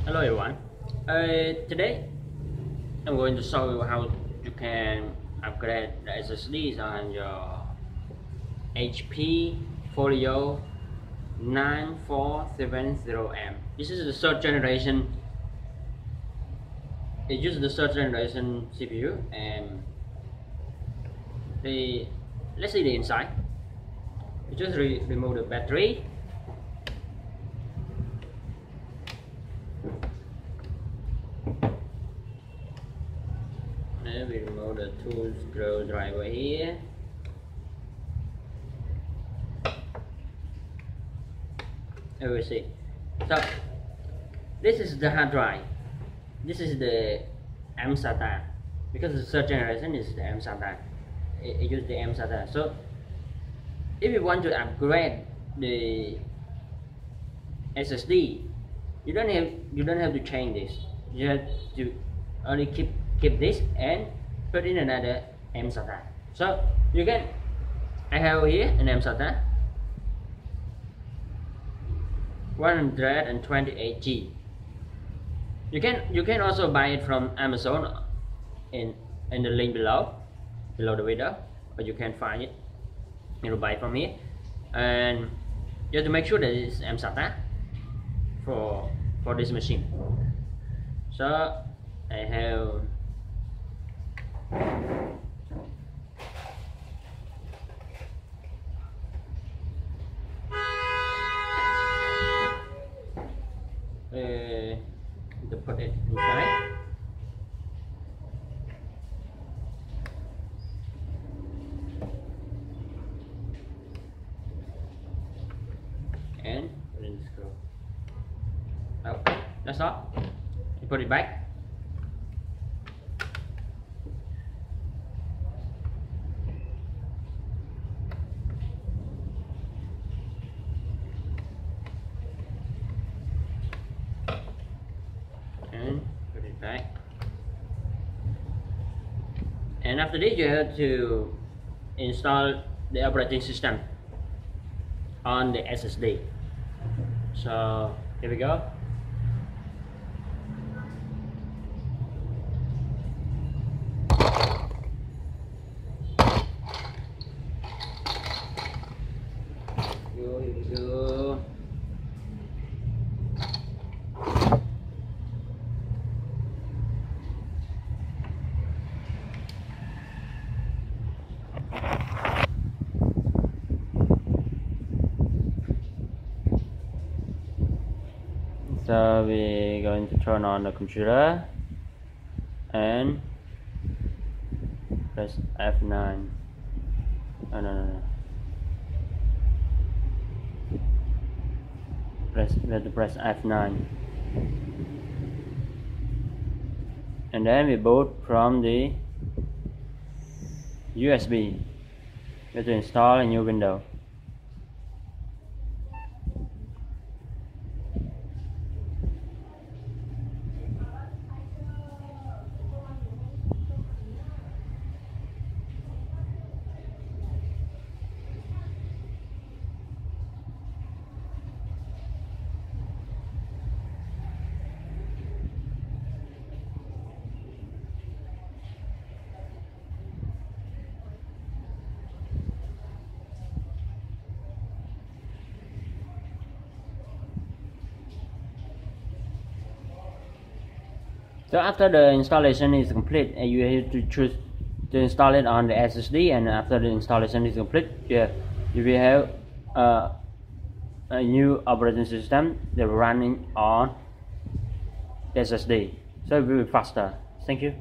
Hello everyone. Today I'm going to show you how you can upgrade the SSDs on your HP Folio 9470M. This is the third generation. It uses the third generation CPU, and let's see the inside. You just remove the battery. We remove the two screwdriver here. And we see. So this is the hard drive. This is the Msata, because the third generation is the Msata. It uses the Msata. So if you want to upgrade the SSD, you don't have to change this. You have to only keep this and put in another Msata. So you can, I have here an Msata 128G. You can also buy it from Amazon in the link below the video, or you can find it. You'll buy it from here, and you have to make sure that it's Msata for this machine. So I have to put it inside. And put in the screw. Okay, that's all. You put it back. And put it back. And after this, you have to install the operating system on the SSD. So here we go. Here we go. So we're going to turn on the computer and press F9. Oh, no. We have to press F9, and then we boot from the USB. We have to install a new window. So after the installation is complete, you have to choose to install it on the SSD, and after the installation is complete, you will have a new operating system that running on SSD, so it will be faster. Thank you.